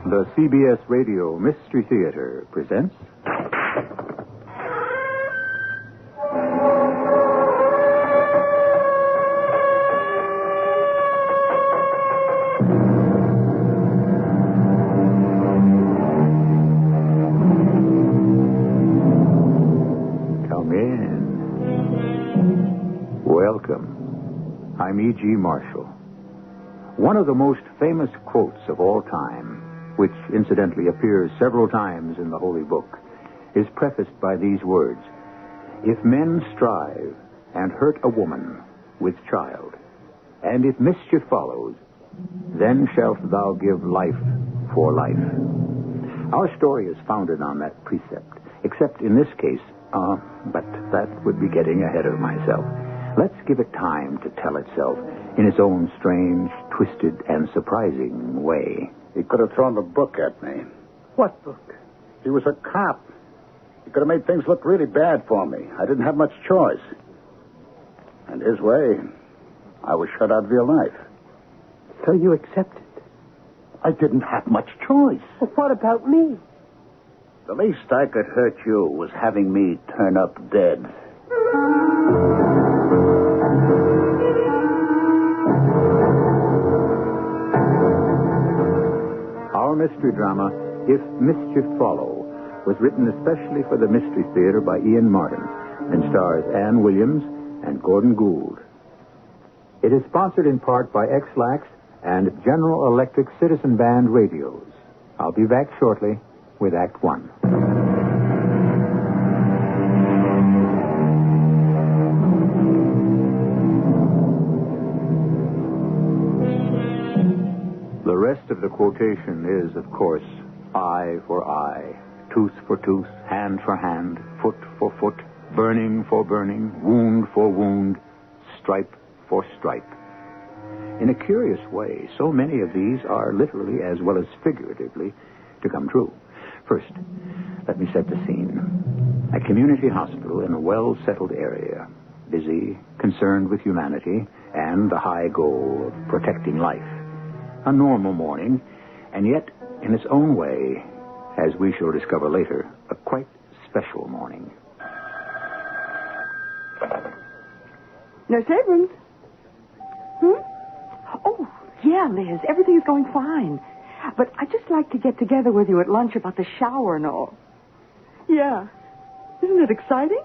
The CBS Radio Mystery Theater presents... Come in. Welcome. I'm E.G. Marshall. One of the most famous quotes of all time, which incidentally appears several times in the Holy Book, is prefaced by these words: "If men strive and hurt a woman with child, and if mischief follows, then shalt thou give life for life." Our story is founded on that precept, except in this case, but that would be getting ahead of myself. Let's give it time to tell itself in its own strange, twisted, and surprising way. He could have thrown the book at me. What book? He was a cop. He could have made things look really bad for me. I didn't have much choice. And his way, I was shut out of your life. So you accepted? I didn't have much choice. Well, what about me? The least I could hurt you was having me turn up dead. Our mystery drama, If Mischief Follow, was written especially for the Mystery Theater by Ian Martin and stars Ann Williams and Gordon Gould. It is sponsored in part by X-Lax and General Electric Citizen Band radios. I'll be back shortly with Act One. The rest of the quotation is, of course, eye for eye, tooth for tooth, hand for hand, foot for foot, burning for burning, wound for wound, stripe for stripe. In a curious way, so many of these are literally as well as figuratively to come true. First, let me set the scene. A community hospital in a well-settled area, busy, concerned with humanity, and the high goal of protecting life. A normal morning, and yet, in its own way, as we shall discover later, a quite special morning. Nurse Abrams? Oh, yeah, Liz. Everything's going fine. But I'd just like to get together with you at lunch about the shower and all. Yeah. Isn't it exciting?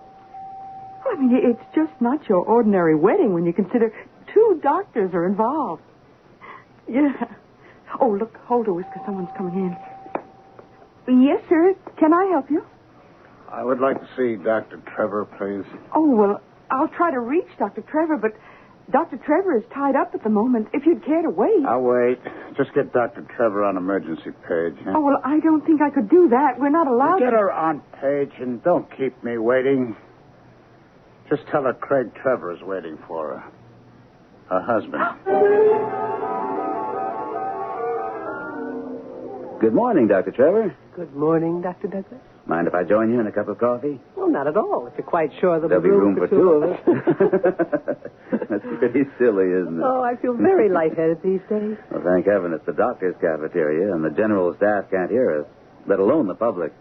I mean, it's just not your ordinary wedding when you consider 2 doctors are involved. Yeah. Oh, look, hold a whisker. Someone's coming in. Yes, sir. Can I help you? I would like to see Dr. Trevor, please. Oh, well, I'll try to reach Dr. Trevor, but Dr. Trevor is tied up at the moment. If you'd care to wait. I'll wait. Just get Dr. Trevor on emergency page. Huh? Oh, well, I don't think I could do that. We're not allowed Get to... her on page and don't keep me waiting. Just tell her Craig Trevor is waiting for her. Her husband. Good morning, Dr. Trevor. Good morning, Dr. Douglas. Mind if I join you in a cup of coffee? Oh, not at all. If you're quite sure There'll be room for 2 of us. That's pretty silly, isn't it? Oh, I feel very lightheaded these days. Well, thank heaven it's the doctor's cafeteria, and the general staff can't hear us, let alone the public.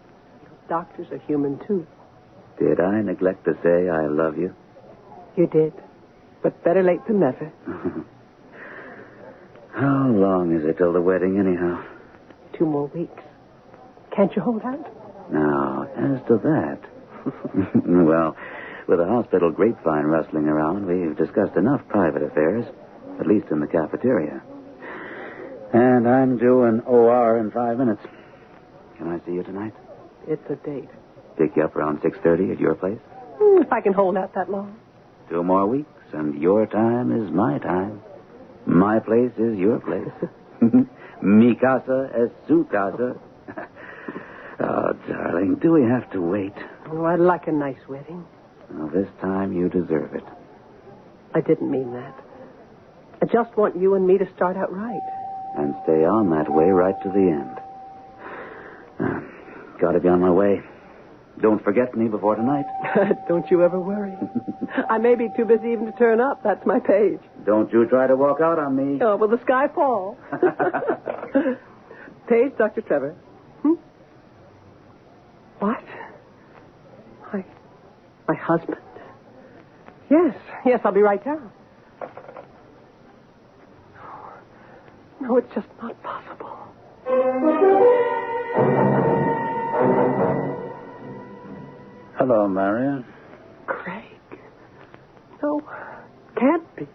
Doctors are human, too. Did I neglect to say I love you? You did. But better late than never. How long is it till the wedding, anyhow? 2 more weeks. Can't you hold out? Now, as to that... Well, with the hospital grapevine rustling around, we've discussed enough private affairs, at least in the cafeteria. And I'm due an OR in 5 minutes. Can I see you tonight? It's a date. Pick you up around 6:30 at your place? If I can hold out that long. 2 more weeks, and your time is my time. My place is your place. Mi casa es su casa. Oh, darling, do we have to wait? Oh, I'd like a nice wedding. Well, this time you deserve it. I didn't mean that. I just want you and me to start out right. And stay on that way right to the end. Gotta be on my way. Don't forget me before tonight. Don't you ever worry. I may be too busy even to turn up. That's my page. Don't you try to walk out on me. Oh, will the sky fall? stage, Dr. Trevor. What? My husband? Yes, I'll be right down. No, it's just not possible. Hello, Marion. Craig? No, can't be.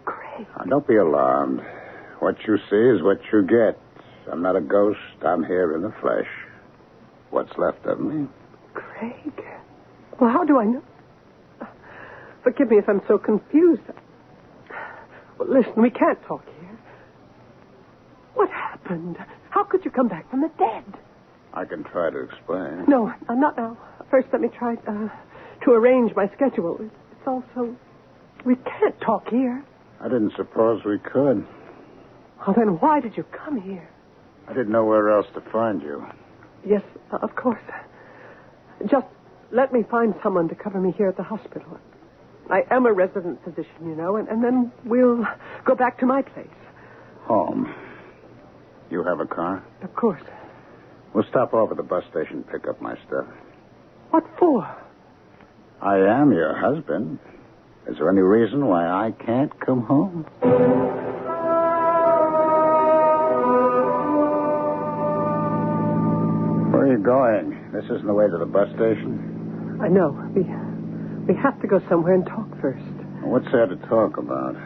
Craig. Now, don't be alarmed. What you see is what you get. I'm not a ghost. I'm here in the flesh. What's left of me. Craig? Well, how do I know? Forgive me if I'm so confused. Well, listen, we can't talk here. What happened? How could you come back from the dead? I can try to explain. No, not now. First, let me try to arrange my schedule. It's also... We can't talk here. I didn't suppose we could. Well, then why did you come here? I didn't know where else to find you. Yes, of course. Just let me find someone to cover me here at the hospital. I am a resident physician, you know, and then we'll go back to my place. Home. You have a car? Of course. We'll stop off at the bus station, pick up my stuff. What for? I am your husband. Is there any reason why I can't come home? Where are you going? This isn't the way to the bus station. I know. We have to go somewhere and talk first. What's there to talk about?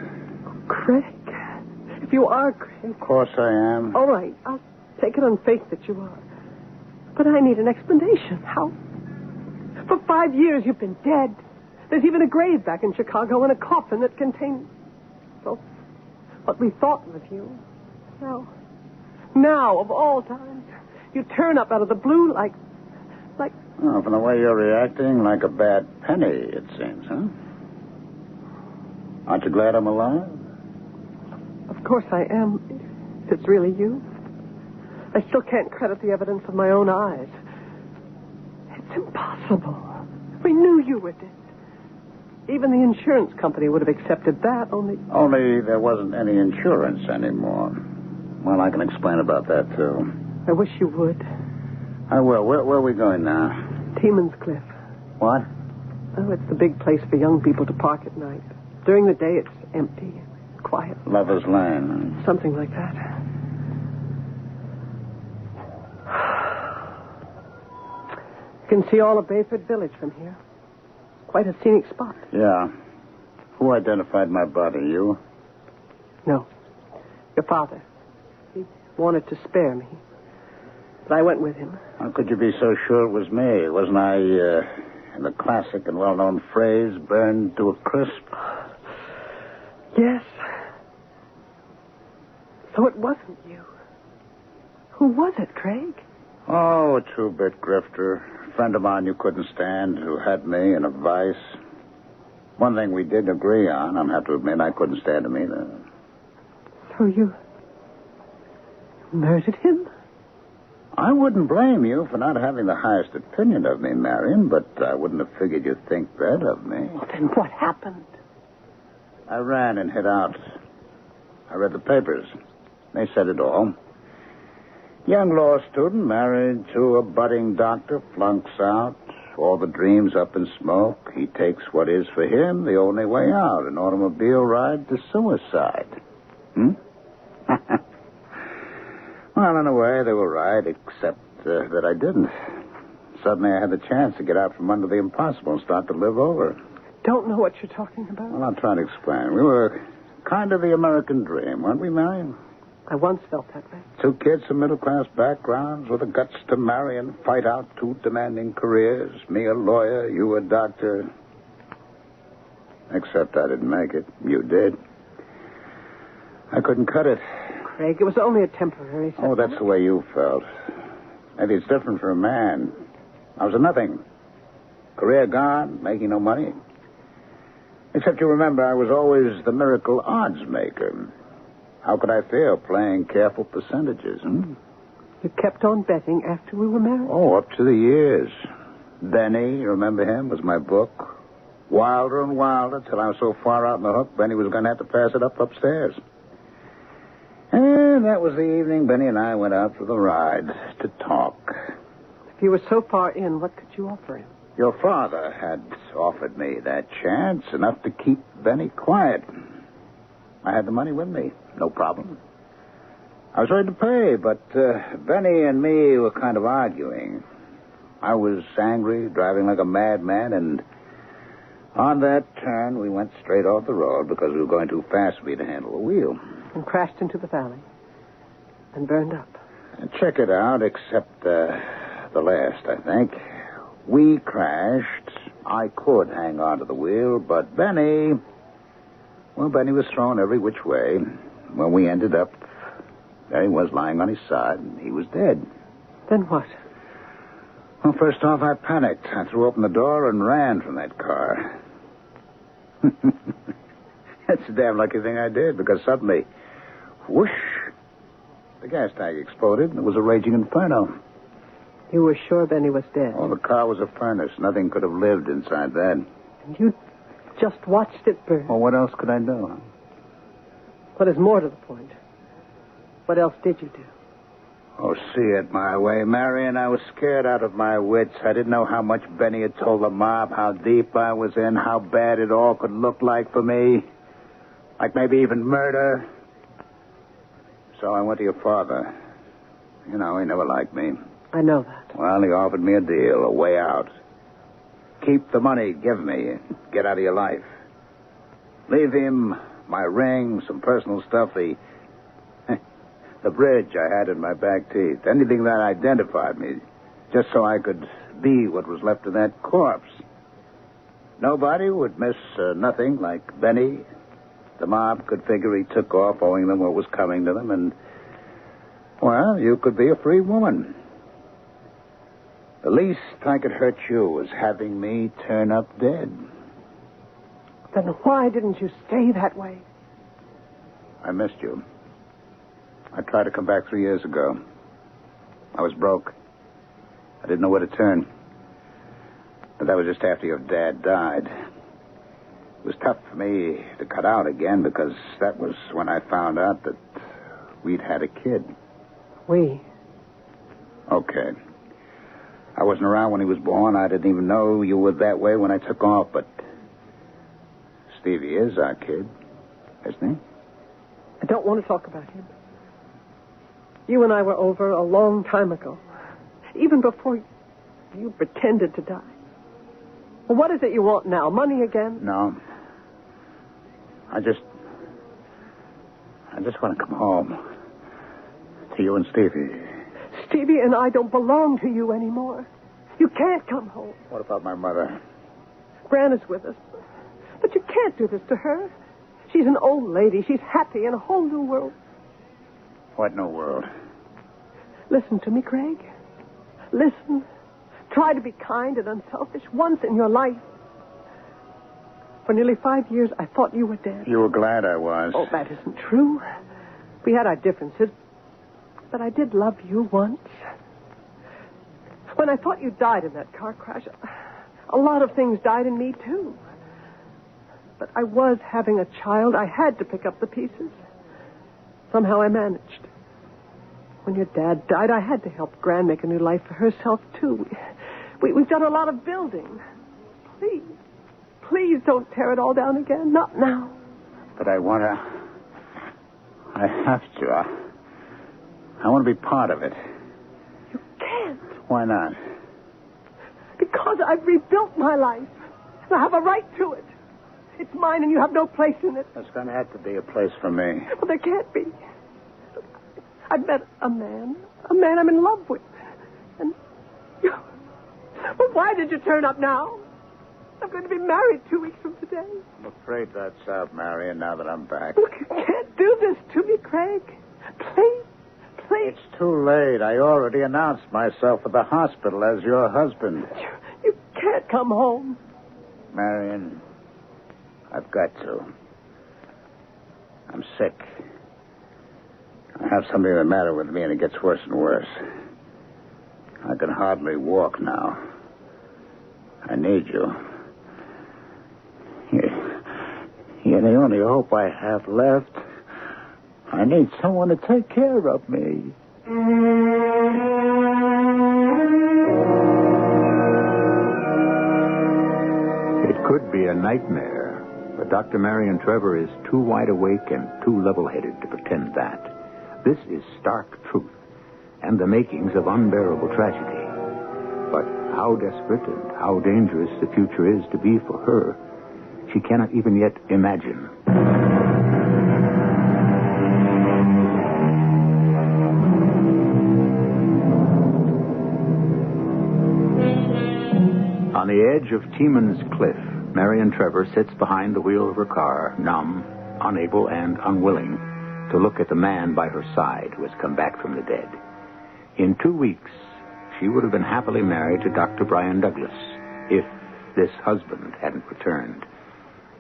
Craig. If you are Craig. Of course I am. All right. I'll take it on faith that you are. But I need an explanation. How? For 5 years you've been dead. There's even a grave back in Chicago and a coffin that contains, well, what we thought was you. Now, of all times, you turn up out of the blue like... Oh, from the way you're reacting, like a bad penny, it seems, huh? Aren't you glad I'm alive? Of course I am, if it's really you. I still can't credit the evidence of my own eyes. It's impossible. We knew you were dead. Even the insurance company would have accepted that, only... Only there wasn't any insurance anymore. Well, I can explain about that, too. I wish you would. I will. Where are we going now? Teeman's Cliff. What? Oh, it's the big place for young people to park at night. During the day, it's empty, quiet. Lover's Lane. Something like that. You can see all of Bayford Village from here. Quite a scenic spot. Yeah. Who identified my body? You? No. Your father. He wanted to spare me. But I went with him. How could you be so sure it was me? Wasn't I, in the classic and well-known phrase, burned to a crisp? Yes. So it wasn't you. Who was it, Craig? Oh, a two-bit grifter. A friend of mine you couldn't stand who had me in a vice. One thing we did agree on, I'm have to admit, I couldn't stand him either. So you murdered him? I wouldn't blame you for not having the highest opinion of me, Marion, but I wouldn't have figured you'd think that of me. Well, then what happened? I ran and hid out. I read the papers. They said it all. Young law student married to a budding doctor, flunks out, all the dreams up in smoke. He takes what is for him the only way out, an automobile ride to suicide. Well, in a way, they were right, except that I didn't. Suddenly I had the chance to get out from under the impossible and start to live over. Don't know what you're talking about. Well, I'll try to explain. We were kind of the American dream, weren't we, Marion? I once felt that way. 2 kids from middle-class backgrounds with the guts to marry and fight out 2 demanding careers. Me a lawyer, you a doctor. Except I didn't make it. You did. I couldn't cut it. Craig, it was only a temporary setback. Oh, that's the way you felt. Maybe it's different for a man. I was a nothing. Career gone, making no money. Except you remember, I was always the miracle odds maker. How could I fail playing careful percentages, You kept on betting after we were married? Oh, up to the years. Benny, you remember him, was my book. Wilder and wilder till I was so far out in the hook, Benny was going to have to pass it up upstairs. And that was the evening Benny and I went out for the ride to talk. If you were so far in, what could you offer him? Your father had offered me that chance, enough to keep Benny quiet. I had the money with me, no problem. I was ready to pay, but Benny and me were kind of arguing. I was angry, driving like a madman, and on that turn, we went straight off the road because we were going too fast for me to handle the wheel. And crashed into the valley. And burned up. And check it out, except the last, I think. We crashed. I could hang on to the wheel, but Benny was thrown every which way. When we ended up, there he was lying on his side, and he was dead. Then what? Well, first off, I panicked. I threw open the door and ran from that car. That's a damn lucky thing I did, because suddenly, whoosh, the gas tank exploded, and it was a raging inferno. You were sure Benny was dead? Oh, the car was a furnace. Nothing could have lived inside that. And you just watched it burn? Well, what else could I do? What is more to the point, what else did you do? Oh, see it my way, Marion. I was scared out of my wits. I didn't know how much Benny had told the mob, how deep I was in, how bad it all could look like for me. Like maybe even murder. So I went to your father. You know, he never liked me. I know that. Well, he offered me a deal, a way out. Keep the money, give me, get out of your life. Leave him my ring, some personal stuff, the bridge I had in my back teeth, anything that identified me, just so I could be what was left of that corpse. Nobody would miss nothing like Benny. The mob could figure he took off, owing them what was coming to them, and, well, you could be a free woman. The least I could hurt you was having me turn up dead. Then why didn't you stay that way? I missed you. I tried to come back 3 years ago. I was broke. I didn't know where to turn. But that was just after your dad died. It was tough for me to cut out again because that was when I found out that we'd had a kid. We? Okay. I wasn't around when he was born. I didn't even know you were that way when I took off, but Stevie is our kid, isn't he? I don't want to talk about him. You and I were over a long time ago. Even before you pretended to die. Well, what is it you want now? Money again? No. I just want to come home. To you and Stevie. Stevie and I don't belong to you anymore. You can't come home. What about my mother? Bryna's with us. But you can't do this to her. She's an old lady. She's happy in a whole new world. What new world? Listen to me, Craig. Listen. Try to be kind and unselfish once in your life. For nearly 5 years, I thought you were dead. You were glad I was. Oh, that isn't true. We had our differences, but I did love you once. When I thought you died in that car crash, a lot of things died in me, too. But I was having a child. I had to pick up the pieces. Somehow I managed. When your dad died, I had to help Gran make a new life for herself, too. We've done a lot of building. Please don't tear it all down again. Not now. But I want to... I have to. I want to be part of it. You can't. Why not? Because I've rebuilt my life. I have a right to it. It's mine and you have no place in it. There's going to have to be a place for me. Well, there can't be. I've met a man I'm in love with. And you... Well, why did you turn up now? I'm going to be married 2 weeks from today. I'm afraid that's out, Marion, now that I'm back. Look, you can't do this to me, Craig. Please. It's too late. I already announced myself at the hospital as your husband. You can't come home. Marion, I've got to. I'm sick. I have something the matter with me, and it gets worse and worse. I can hardly walk now. I need you. You're the only hope I have left. I need someone to take care of me. It could be a nightmare, but Dr. Marion Trevor is too wide awake and too level-headed to pretend that. This is stark truth and the makings of unbearable tragedy. But how desperate and how dangerous the future is to be for her, she cannot even yet imagine. On the edge of Teeman's Cliff, Marion Trevor sits behind the wheel of her car, numb, unable, and unwilling to look at the man by her side who has come back from the dead. In 2 weeks, she would have been happily married to Dr. Brian Douglas if this husband hadn't returned.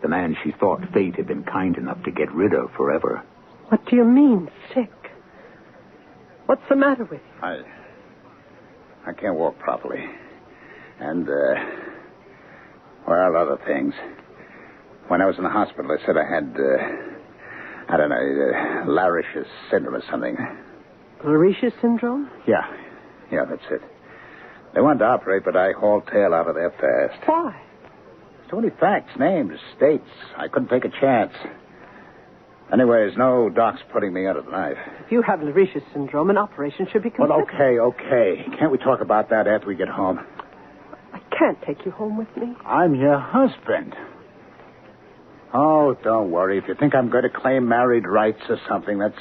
The man she thought fate had been kind enough to get rid of forever. What do you mean, sick? What's the matter with you? I can't walk properly. And, well, other things. When I was in the hospital, they said I had, I don't know, Larisch's syndrome or something. Larisch's syndrome? Yeah, that's it. They wanted to operate, but I hauled tail out of there fast. Why? So many facts, names, states. I couldn't take a chance. Anyways, no doc's putting me under the knife. If you have Larisch's syndrome, an operation should be considered. Well, okay. Can't we talk about that after we get home? I can't take you home with me. I'm your husband. Oh, don't worry. If you think I'm going to claim married rights or something, that's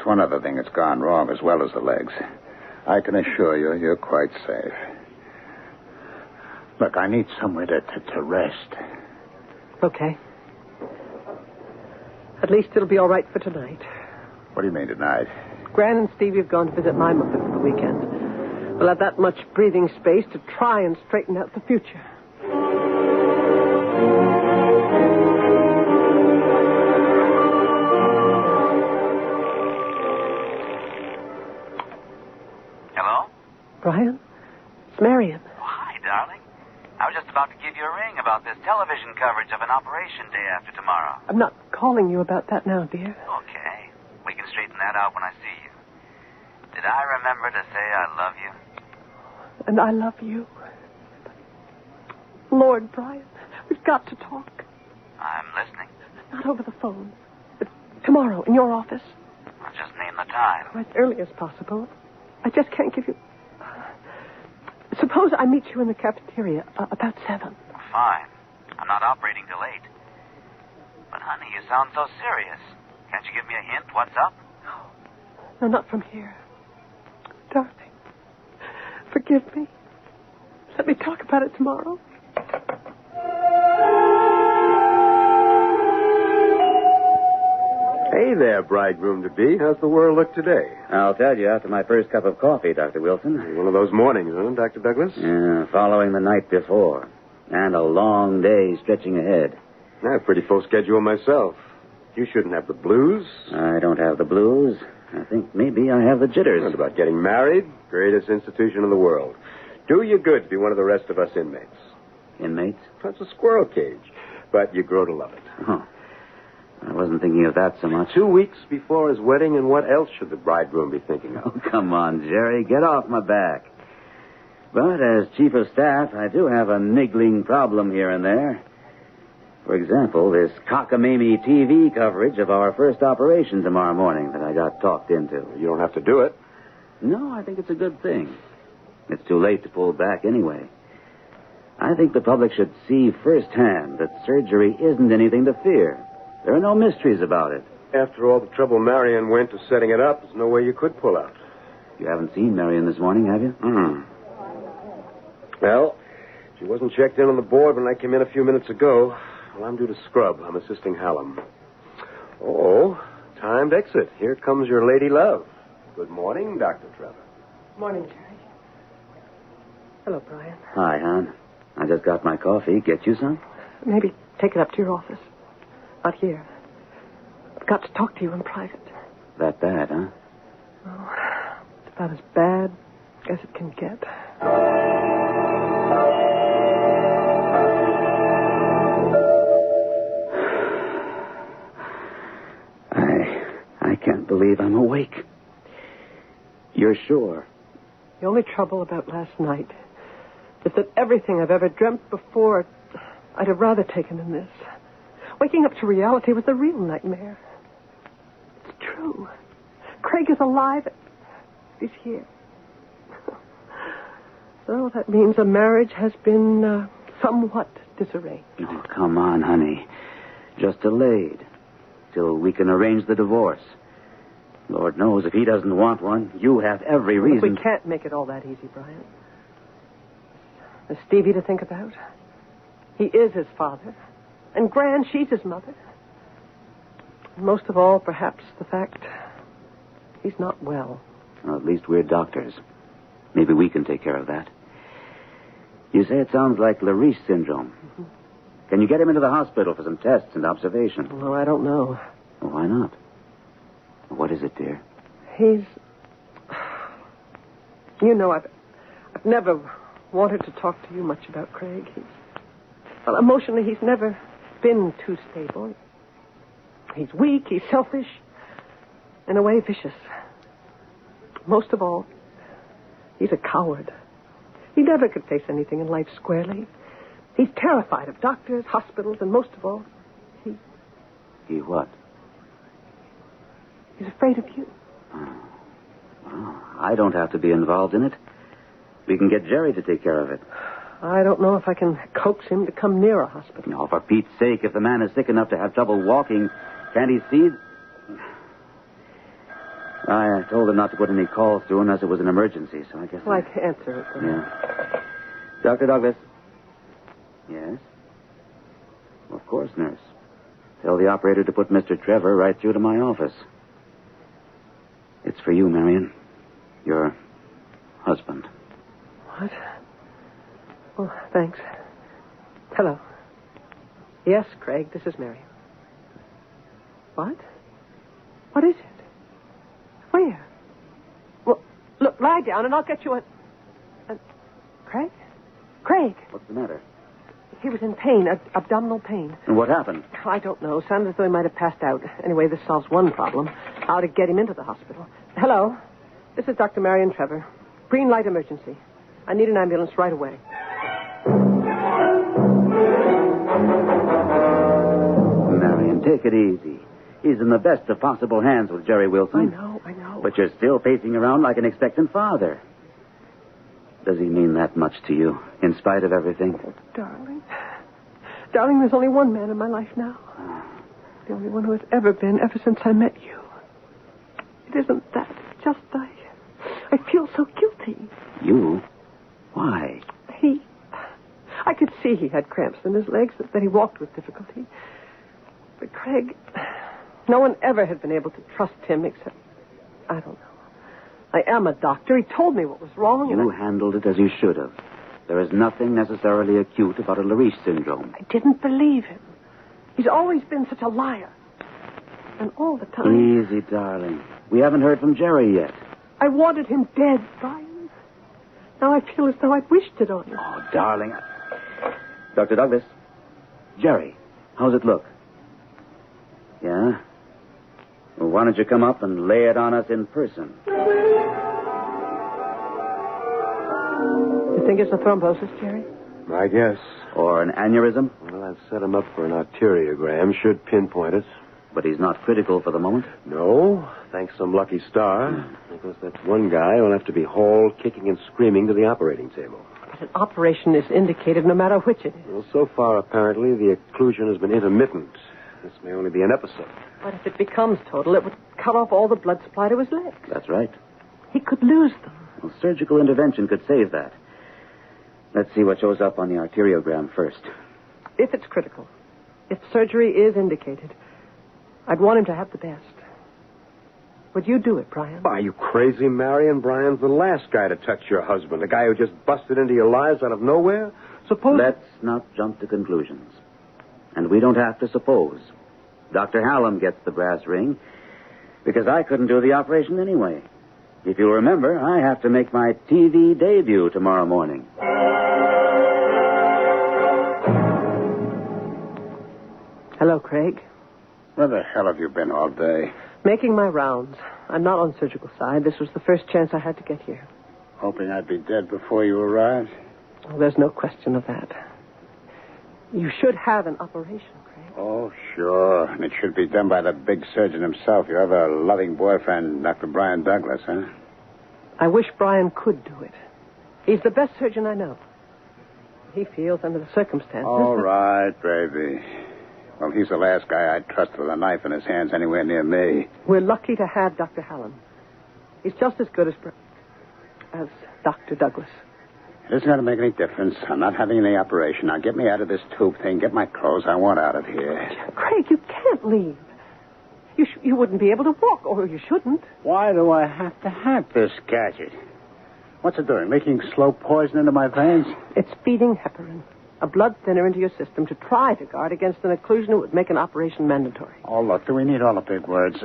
one other thing that's gone wrong, as well as the legs. I can assure you, you're quite safe. Look, I need somewhere to rest. Okay. At least it'll be all right for tonight. What do you mean tonight? Gran and Stevie have gone to visit my mother for the weekend. We'll have that much breathing space to try and straighten out the future. Hello? Brian? It's Marion. Oh, hi, darling. I was just about to give you a ring about this television coverage of an operation day after tomorrow. I'm not calling you about that now, dear. Okay. We can straighten that out when I see you. Did I remember to say I love you? And I love you. Lord, Brian, we've got to talk. I'm listening. Not over the phone, but tomorrow in your office. I'll just name the time. As early as possible. I just can't give you... Suppose I meet you in the cafeteria about 7. Fine. I'm not operating till 8. But, honey, you sound so serious. Can't you give me a hint? What's up? No, not from here. Darling, forgive me. Let me talk about it tomorrow. Hey there, bridegroom-to-be. How's the world look today? I'll tell you after my first cup of coffee, Dr. Wilson. One of those mornings, huh, Dr. Douglas? Yeah, following the night before. And a long day stretching ahead. I have a pretty full schedule myself. You shouldn't have the blues. I don't have the blues. I think maybe I have the jitters. What about getting married? Greatest institution in the world. Do you good to be one of the rest of us inmates. Inmates? That's a squirrel cage, but you grow to love it. Oh, I wasn't thinking of that so much. 2 weeks before his wedding, and what else should the bridegroom be thinking of? Oh, come on, Jerry. Get off my back. But as chief of staff, I do have a niggling problem here and there. For example, this cockamamie TV coverage of our first operation tomorrow morning that I got talked into. You don't have to do it. No, I think it's a good thing. It's too late to pull back anyway. I think the public should see firsthand that surgery isn't anything to fear. There are no mysteries about it. After all the trouble Marion went to setting it up, there's no way you could pull out. You haven't seen Marion this morning, have you? Well, she wasn't checked in on the board when I came in a few minutes ago. Well, I'm due to scrub. I'm assisting Hallam. Oh, timed exit. Here comes your lady love. Good morning, Dr. Trevor. Morning, Jerry. Hello, Brian. Hi, hon. I just got my coffee. Get you some? Maybe take it up to your office. Not here. I've got to talk to you in private. That bad, huh? Oh, it's about as bad as it can get. You're sure? The only trouble about last night is that everything I've ever dreamt before, I'd have rather taken than this. Waking up to reality was the real nightmare. It's true. Craig is alive. He's here. So that means a marriage has been somewhat disarranged. Oh, come on, honey. Just delayed. Till we can arrange the divorce. Lord knows if he doesn't want one, you have every reason. We can't make it all that easy, Brian. There's Stevie to think about. He is his father. And Gran, she's his mother. And most of all, perhaps, the fact he's not well. Well, at least we're doctors. Maybe we can take care of that. You say it sounds like Lariche syndrome. Mm-hmm. Can you get him into the hospital for some tests and observation? Oh, I don't know. Well, why not? What is it, dear? He's... You know, I've never wanted to talk to you much about Craig. Well, emotionally, he's never been too stable. He's weak, he's selfish, in a way, vicious. Most of all, he's a coward. He never could face anything in life squarely. He's terrified of doctors, hospitals, and most of all, he... He what? He's afraid of you. Oh. Well, I don't have to be involved in it. We can get Jerry to take care of it. I don't know if I can coax him to come near a hospital. No, for Pete's sake, if the man is sick enough to have trouble walking, can't he see? I told him not to put any calls through unless it was an emergency, so I guess... Well, I can answer it, then. Yeah. Dr. Douglas? Yes? Well, of course, nurse. Tell the operator to put Mr. Trevor right through to my office. It's for you, Marion. Your husband. What? Oh, thanks. Hello. Yes, Craig, this is Marion. What? What is it? Where? Well, look, lie down and I'll get you a... Craig? Craig! What's the matter? He was in pain, abdominal pain. And what happened? I don't know. Sounded as though he might have passed out. Anyway, this solves one problem. How to get him into the hospital. Hello. This is Dr. Marion Trevor. Green light emergency. I need an ambulance right away. Marion, take it easy. He's in the best of possible hands with Jerry Wilson. I know. But you're still pacing around like an expectant father. Does he mean that much to you, in spite of everything? Oh, darling. Darling, there's only one man in my life now. The only one who has ever been, ever since I met you. It isn't that. It's just I feel so guilty. You? Why? I could see he had cramps in his legs, that he walked with difficulty. But Craig, no one ever had been able to trust him except... I don't know. I am a doctor. He told me what was wrong. You handled it as you should have. There is nothing necessarily acute about a Lariche syndrome. I didn't believe him. He's always been such a liar. And all the time... Easy, darling. We haven't heard from Jerry yet. I wanted him dead, Brian. Now I feel as though I'd wished it on him. Oh, darling. Dr. Douglas. Jerry, how's it look? Yeah? Well, why don't you come up and lay it on us in person? You think it's a thrombosis, Jerry? I guess. Or an aneurysm? Well, I've set him up for an arteriogram. Should pinpoint it. But he's not critical for the moment? No, thanks some lucky star. Because that's one guy who'll have to be hauled kicking and screaming to the operating table. But an operation is indicated no matter which it is. Well, so far, apparently, the occlusion has been intermittent. This may only be an episode. But if it becomes total, it would cut off all the blood supply to his legs. That's right. He could lose them. Well, surgical intervention could save that. Let's see what shows up on the arteriogram first. If it's critical, if surgery is indicated, I'd want him to have the best. Would you do it, Brian? Are you crazy, Marion? Brian's the last guy to touch your husband. The guy who just busted into your lives out of nowhere? Suppose... Let's not jump to conclusions. And we don't have to suppose. Dr. Hallam gets the brass ring because I couldn't do the operation anyway. If you'll remember, I have to make my TV debut tomorrow morning. Hello, Craig. Where the hell have you been all day? Making my rounds. I'm not on the surgical side. This was the first chance I had to get here. Hoping I'd be dead before you arrived? Oh, there's no question of that. You should have an operation, Craig. Oh, sure. And it should be done by the big surgeon himself. Your other loving boyfriend, Dr. Brian Douglas, huh? I wish Brian could do it. He's the best surgeon I know. He feels under the circumstances. All right, baby. Well, he's the last guy I'd trust with a knife in his hands anywhere near me. We're lucky to have Dr. Hallam. He's just as good as Dr. Douglas. It isn't going to make any difference. I'm not having any operation. Now, get me out of this tube thing. Get my clothes. I want out of here. Craig, you can't leave. You wouldn't be able to walk, or you shouldn't. Why do I have to have this gadget? What's it doing? Making slow poison into my veins? It's feeding heparin, a blood thinner into your system to try to guard against an occlusion that would make an operation mandatory. Oh, look, do we need all the big words?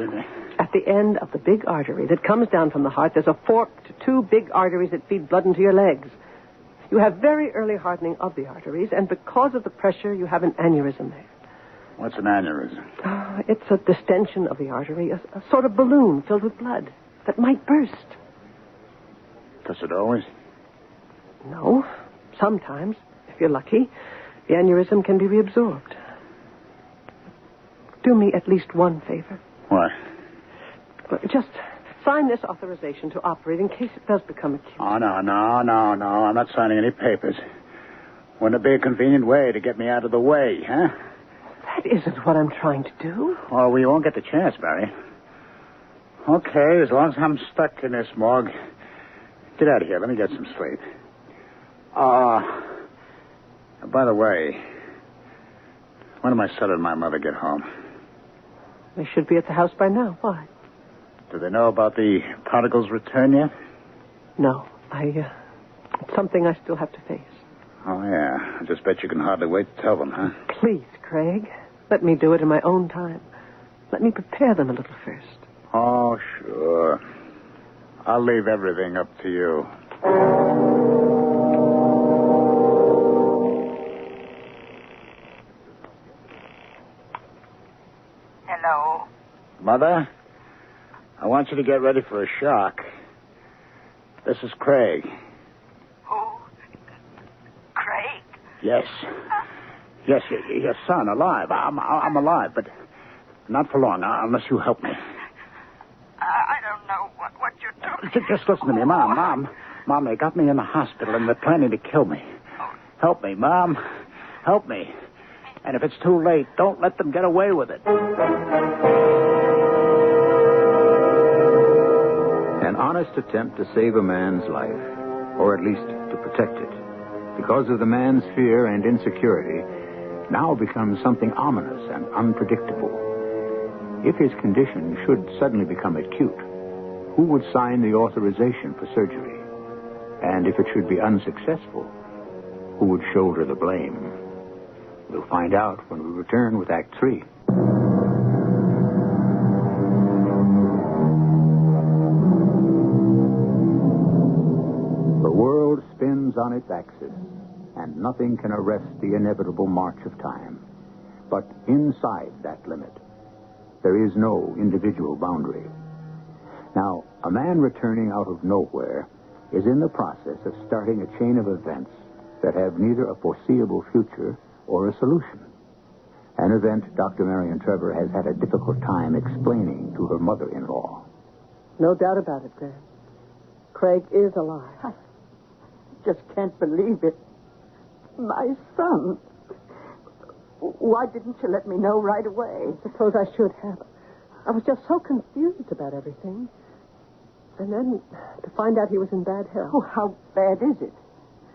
At the end of the big artery that comes down from the heart, there's a fork to two big arteries that feed blood into your legs. You have very early hardening of the arteries, and because of the pressure, you have an aneurysm there. What's an aneurysm? It's a distension of the artery, a sort of balloon filled with blood that might burst. Does it always? No. Sometimes, if you're lucky, the aneurysm can be reabsorbed. Do me at least one favor. What? Just sign this authorization to operate in case it does become acute. Oh, no. I'm not signing any papers. Wouldn't it be a convenient way to get me out of the way, huh? That isn't what I'm trying to do. Oh, we won't get the chance, Barry. Okay, as long as I'm stuck in this morgue. Get out of here. Let me get some sleep. By the way, when do my son and my mother get home? They should be at the house by now. Why? Do they know about the prodigal's return yet? No. It's something I still have to face. Oh, yeah. I just bet you can hardly wait to tell them, huh? Please, Craig. Let me do it in my own time. Let me prepare them a little first. Oh, sure. I'll leave everything up to you. Hello? Mother, I want you to get ready for a shock. This is Craig. Who? Craig? Yes. Yes, your son, alive. I'm alive, but not for long, unless you help me. I don't know what you're talking about. Just listen to me, Mom. Mom, they got me in the hospital, and they're planning to kill me. Help me, Mom. Help me. And if it's too late, don't let them get away with it. An honest attempt to save a man's life, or at least to protect it, because of the man's fear and insecurity, now becomes something ominous and unpredictable. If his condition should suddenly become acute, who would sign the authorization for surgery? And if it should be unsuccessful, who would shoulder the blame? We'll find out when we return with Act 3. The world spins on its axis, and nothing can arrest the inevitable march of time. But inside that limit, there is no individual boundary. Now, a man returning out of nowhere is in the process of starting a chain of events that have neither a foreseeable future or a solution. An event Dr. Marion Trevor has had a difficult time explaining to her mother-in-law. No doubt about it, Grant. Craig is alive. I just can't believe it. My son. Why didn't you let me know right away? I suppose I should have. I was just so confused about everything. And then to find out he was in bad health. Oh, how bad is it?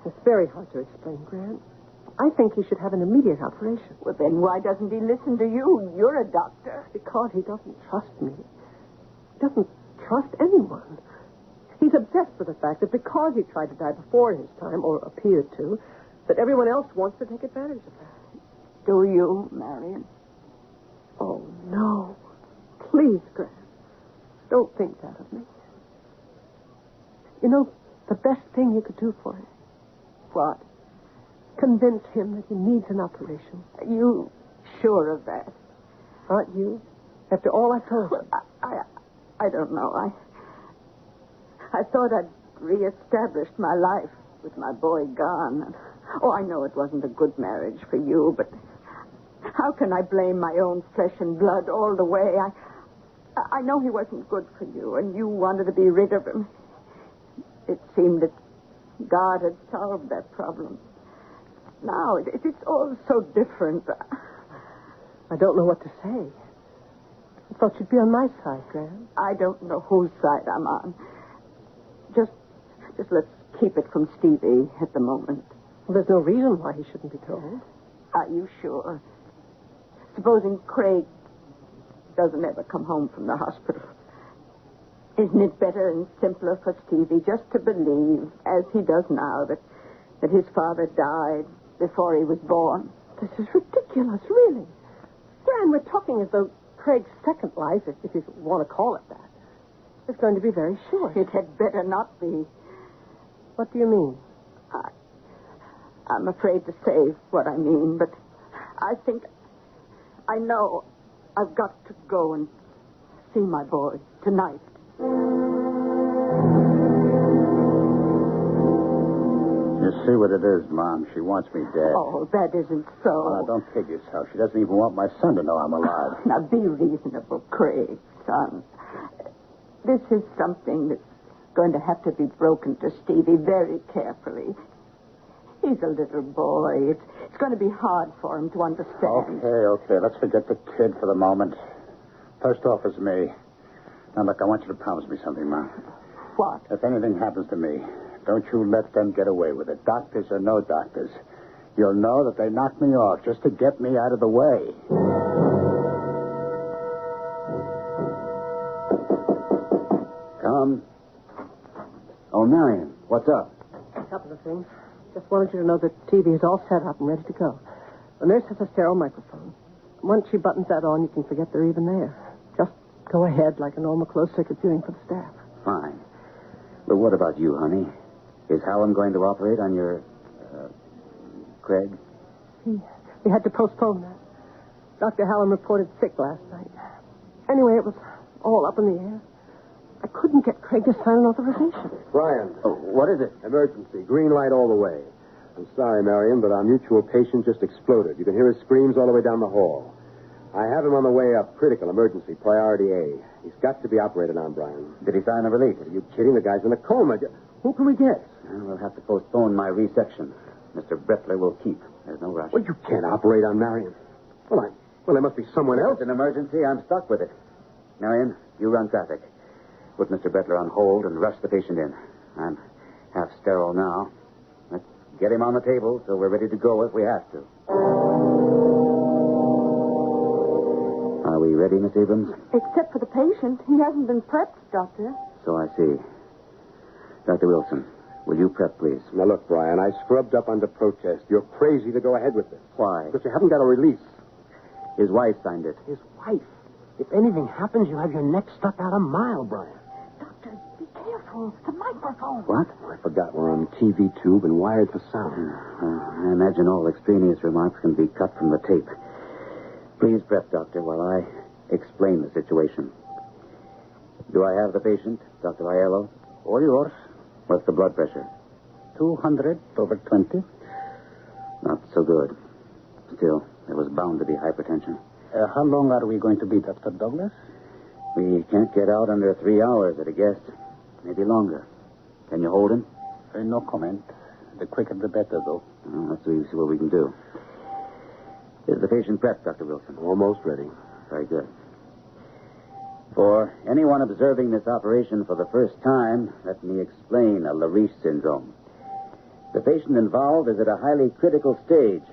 It's very hard to explain, Grant. I think he should have an immediate operation. Well, then why doesn't he listen to you? You're a doctor. Because he doesn't trust me. He doesn't trust anyone. He's obsessed with the fact that because he tried to die before his time, or appeared to, that everyone else wants to take advantage of that. Do you, Marion? Oh, no. Please, Grant. Don't think that of me. You know, the best thing you could do for him. What? Convince him that he needs an operation. Are you sure of that? Aren't you? After all I've told you. Well, I don't know. I thought I'd reestablished my life with my boy gone. Oh, I know it wasn't a good marriage for you, but how can I blame my own flesh and blood all the way? I know he wasn't good for you, and you wanted to be rid of him. It seemed that God had solved that problem. Now, it's all so different. I don't know what to say. I thought you'd be on my side, Gran. I don't know whose side I'm on. Just let's keep it from Stevie at the moment. Well, there's no reason why he shouldn't be told. Are you sure? Supposing Craig doesn't ever come home from the hospital. Isn't it better and simpler for Stevie just to believe, as he does now, that his father died before he was born? This is ridiculous, really. Gran, we're talking as though Craig's second life, if you want to call it that, is going to be very short. It had better not be. What do you mean? I'm afraid to say what I mean, but I know I've got to go and see my boy tonight. You see what it is, Mom. She wants me dead. Oh, that isn't so. Well, now, don't kid yourself. She doesn't even want my son to know I'm alive. Now, be reasonable, Craig, son. This is something that's going to have to be broken to Stevie very carefully. He's a little boy. It's going to be hard for him to understand. Okay. Let's forget the kid for the moment. First off is me. Now, look, I want you to promise me something, Mom. What? If anything happens to me, don't you let them get away with it. Doctors or no doctors. You'll know that they knocked me off just to get me out of the way. Come. Oh, Marion, what's up? A couple of things. Just wanted you to know that TV is all set up and ready to go. The nurse has a sterile microphone. Once she buttons that on, you can forget they're even there. Just go ahead like a normal closed-circuit viewing for the staff. Fine. But what about you, honey? Is Hallam going to operate on your, Craig? We had to postpone that. Dr. Hallam reported sick last night. Anyway, it was all up in the air. I couldn't get Craig to sign an authorization. Brian. Oh, what is it? Emergency. Green light all the way. I'm sorry, Marion, but our mutual patient just exploded. You can hear his screams all the way down the hall. I have him on the way up. Critical emergency. Priority A. He's got to be operated on, Brian. Did he sign a release? Are you kidding? The guy's in a coma. Who can we get? We'll have to postpone my resection. Mr. Brettler will keep. There's no rush. Well, you can't operate on Marion. Well, there must be someone If else. it's an emergency, I'm stuck with it. Marion, you run traffic. Put Mr. Brettler on hold and rush the patient in. I'm half sterile now. Let's get him on the table so we're ready to go if we have to. Are we ready, Miss Abrams? Except for the patient. He hasn't been prepped, Doctor. So I see. Dr. Wilson, will you prep, please? Now, look, Brian, I scrubbed up under protest. You're crazy to go ahead with this. Why? Because you haven't got a release. His wife signed it. His wife. If anything happens, you'll have your neck stuck out a mile, Brian. Doctor, be careful. The microphone. What? I forgot we're on TV tube and wired for sound. I imagine all extraneous remarks can be cut from the tape. Please prep, Doctor, while I explain the situation. Do I have the patient, Dr. Aiello? All yours. What's the blood pressure? 200/20. Not so good. Still, there was bound to be hypertension. How long are we going to be, Dr. Douglas? We can't get out under 3 hours at a guess. Maybe longer. Can you hold him? No comment. The quicker the better, though. Let's see what we can do. Is the patient prepped, Dr. Wilson? Almost ready. Very good. For anyone observing this operation for the first time, let me explain a Lariche syndrome. The patient involved is at a highly critical stage,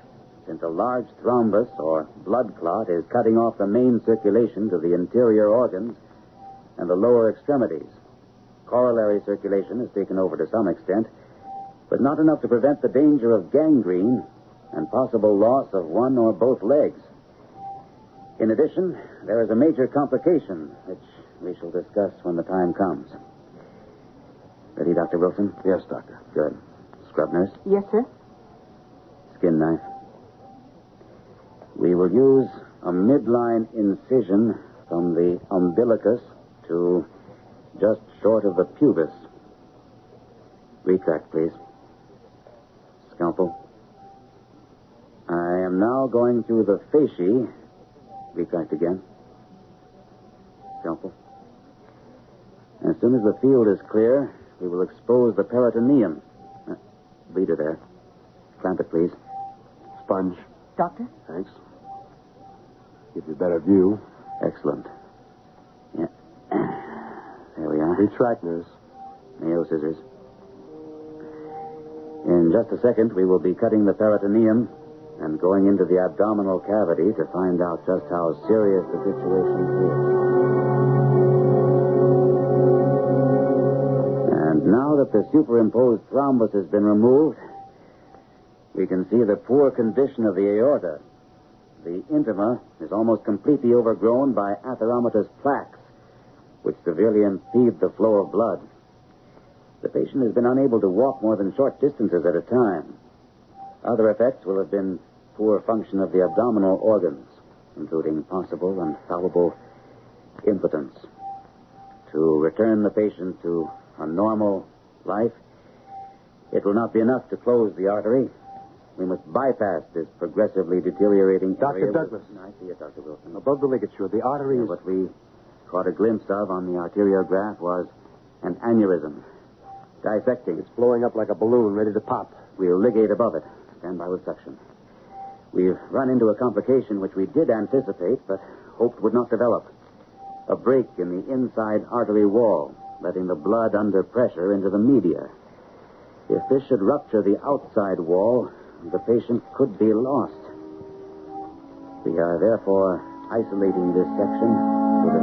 since a large thrombus or blood clot is cutting off the main circulation to the interior organs and the lower extremities. Corollary circulation is taken over to some extent, but not enough to prevent the danger of gangrene and possible loss of one or both legs. In addition, there is a major complication, which we shall discuss when the time comes. Ready, Dr. Wilson? Yes, Doctor. Good. Scrub nurse? Yes, sir. Skin knife. We will use a midline incision from the umbilicus to just short of the pubis. Retract, please. Scalpel. I am now going through the fascia. Retract again. Scalpel. As soon as the field is clear, we will expose the peritoneum. Bleeder there. Clamp it, please. Sponge. Doctor? Thanks. Give you a better view. Excellent. Yeah. There we are. Retract, nurse. Mayo scissors. In just a second, we will be cutting the peritoneum and going into the abdominal cavity to find out just how serious the situation is. And now that the superimposed thrombus has been removed, we can see the poor condition of the aorta. The intima is almost completely overgrown by atheromatous plaques, which severely impede the flow of blood. The patient has been unable to walk more than short distances at a time. Other effects will have been poor function of the abdominal organs, including possible and fallible impotence. To return the patient to a normal life, it will not be enough to close the artery. We must bypass this progressively deteriorating Dr. Douglas. I see it, Dr. Wilson. Above the ligature, the artery is... What we caught a glimpse of on the arteriograph was an aneurysm. Dissecting. It's blowing up like a balloon, ready to pop. We'll ligate above it. Stand by with suction. We've run into a complication which we did anticipate, but hoped would not develop. A break in the inside artery wall, letting the blood under pressure into the media. If this should rupture the outside wall, the patient could be lost. We are therefore isolating this section so that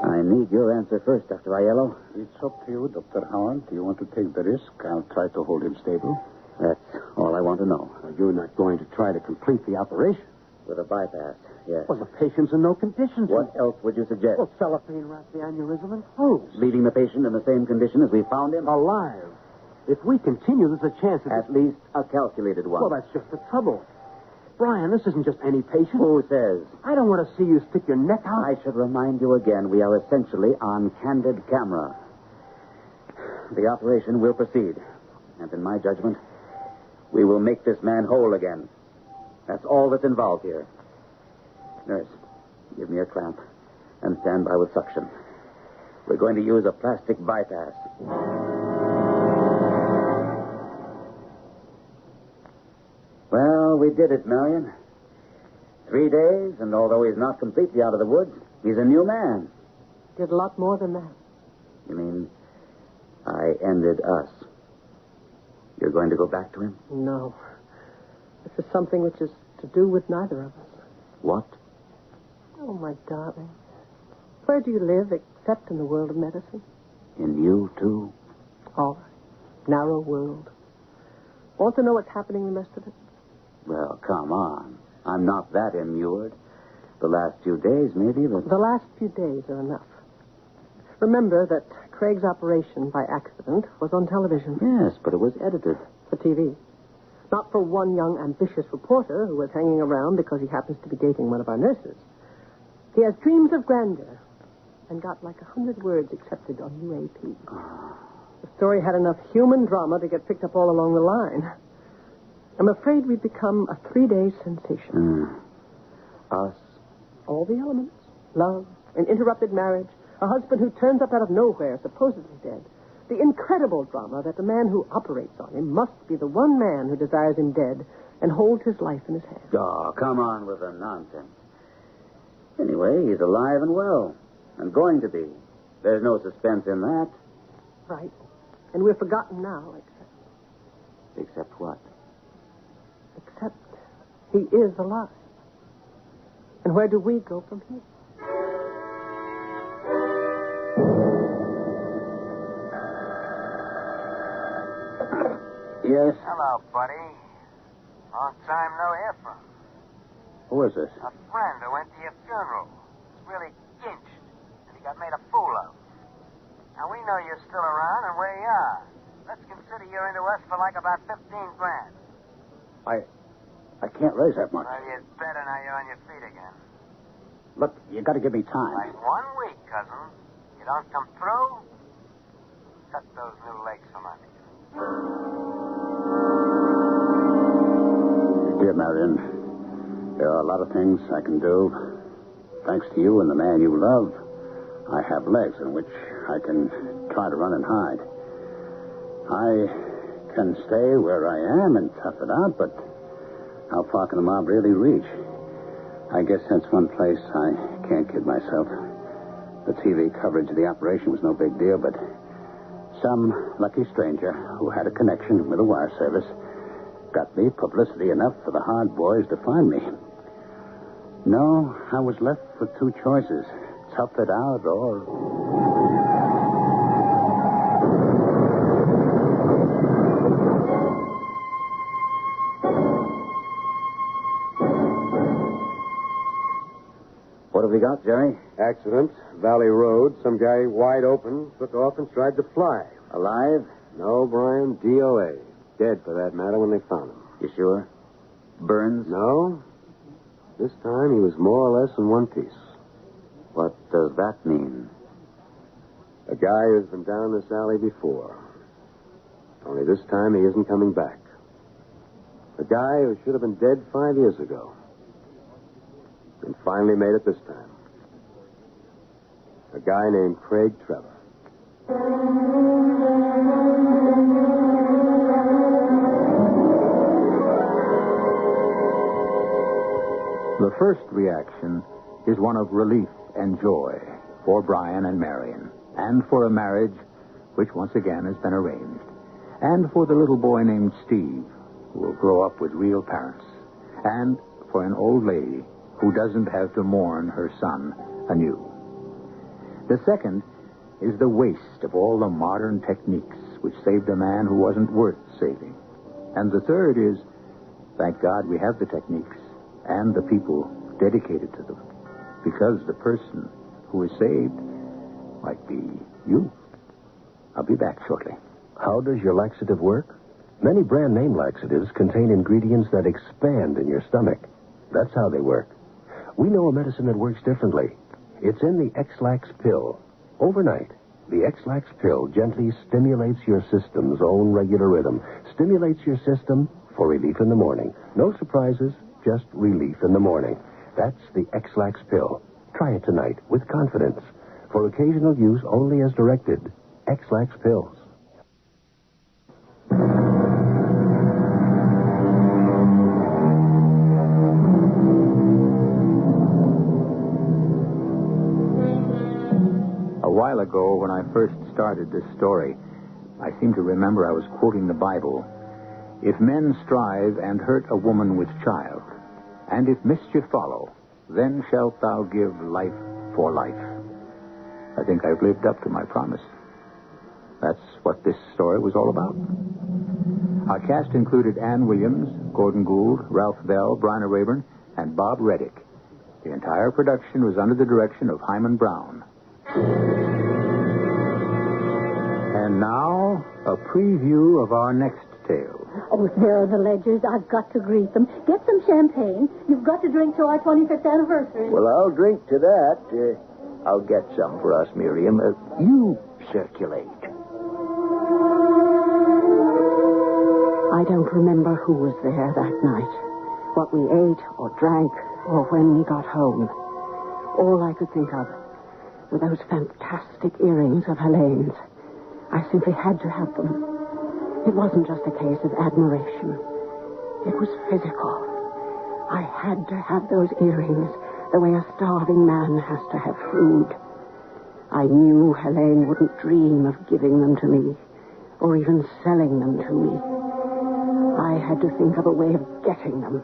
I need your answer first, Dr. Aiello. It's up to you, Dr. Howard. Do you want to take the risk? I'll try to hold him stable. That's all I want to know. You're not going to try to complete the operation? With a bypass, yes. Well, the patient's in no condition to... What else would you suggest? Well, cellophane wrap the aneurysm and close. Leaving the patient in the same condition as we found him? Alive. If we continue, there's a chance that... At least a calculated one. Well, that's just the trouble. Brian, this isn't just any patient. Who says? I don't want to see you stick your neck out. I should remind you again, we are essentially on candid camera. The operation will proceed. And in my judgment, we will make this man whole again. That's all that's involved here. Nurse, give me a clamp and stand by with suction. We're going to use a plastic bypass. Well, we did it, Marion. 3 days, and although he's not completely out of the woods, he's a new man. Did a lot more than that. You mean I ended us? You're going to go back to him? No. This is something which is to do with neither of us. What? Oh, my darling. Where do you live except in the world of medicine? In you, too? All right. Narrow world. Want to know what's happening the rest of it? Well, come on. I'm not that immured. The last few days, maybe, but... The last few days are enough. Remember that Craig's operation by accident was on television. Yes, but it was edited. For TV. Not for one young, ambitious reporter who was hanging around because he happens to be dating one of our nurses. He has dreams of grandeur and got like 100 words accepted on UAP. The story had enough human drama to get picked up all along the line. I'm afraid we've become a 3-day sensation. Us? All the elements. Love, an interrupted marriage, a husband who turns up out of nowhere, supposedly dead. The incredible drama that the man who operates on him must be the one man who desires him dead and holds his life in his hands. Oh, come on with the nonsense. Anyway, he's alive and well, and going to be. There's no suspense in that. Right. And we're forgotten now, except... Except what? Except he is alive. And where do we go from here? Yes? Hello, buddy. Long time no hear from. Who is this? A friend who went to your funeral. He's really ginched, and he got made a fool of. Now, we know you're still around and where you are. Let's consider you're into us for like about 15 grand. I can't raise that much. Well, you'd better now you're on your feet again. You got to give me time. Like 1 week, cousin. You don't come through, cut those new legs from under you. Dear Marion, there are a lot of things I can do. Thanks to you and the man you love, I have legs in which I can try to run and hide. I can stay where I am and tough it out, but how far can the mob really reach? I guess that's one place I can't kid myself. The TV coverage of the operation was no big deal, but some lucky stranger who had a connection with the wire service got me publicity enough for the hard boys to find me. No, I was left with 2 choices. Tough it out or... What have we got, Jerry? Accident, Valley Road. Some guy wide open took off and tried to fly. Alive? No, Brian, DOA. Dead, for that matter, when they found him. You sure? Burns? No. This time he was more or less in one piece. What does that mean? A guy who's been down this alley before. Only this time he isn't coming back. A guy who should have been dead 5 years ago. And finally made it this time. A guy named Craig Trevor. The first reaction is one of relief and joy for Brian and Marion, and for a marriage which once again has been arranged, and for the little boy named Steve, who will grow up with real parents, and for an old lady who doesn't have to mourn her son anew. The second is the waste of all the modern techniques which saved a man who wasn't worth saving. And the third is, thank God we have the techniques and the people dedicated to them, because the person who is saved might be you. I'll be back shortly. How does your laxative work? Many brand name laxatives contain ingredients that expand in your stomach. That's how they work. We know a medicine that works differently. It's in the X-Lax pill. Overnight, the X-Lax pill gently stimulates your system's own regular rhythm. Stimulates your system for relief in the morning. No surprises, just relief in the morning. That's the X-Lax pill. Try it tonight with confidence. For occasional use only as directed. X-Lax pills. A while ago, when I first started this story, I seem to remember I was quoting the Bible. If men strive and hurt a woman with child, and if mischief follow, then shalt thou give life for life. I think I've lived up to my promise. That's what this story was all about. Our cast included Ann Williams, Gordon Gould, Ralph Bell, Bryna Raeburn, and Bob Readick. The entire production was under the direction of Hyman Brown. And now, a preview of our next tale. Oh, there are the Ledgers. I've got to greet them. Get some champagne. You've got to drink to our 25th anniversary. Well, I'll drink to that. I'll get some for us, Miriam. You circulate. I don't remember who was there that night, what we ate or drank, or when we got home. All I could think of were those fantastic earrings of Helene's. I simply had to have them. It wasn't just a case of admiration. It was physical. I had to have those earrings the way a starving man has to have food. I knew Helene wouldn't dream of giving them to me, or even selling them to me. I had to think of a way of getting them,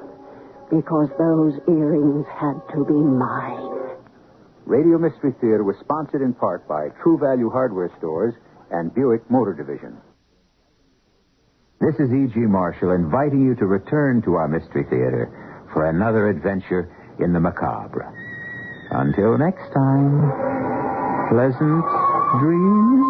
because those earrings had to be mine. Radio Mystery Theater was sponsored in part by True Value Hardware Stores and Buick Motor Division. This is E.G. Marshall inviting you to return to our Mystery Theater for another adventure in the macabre. Until next time, pleasant dreams.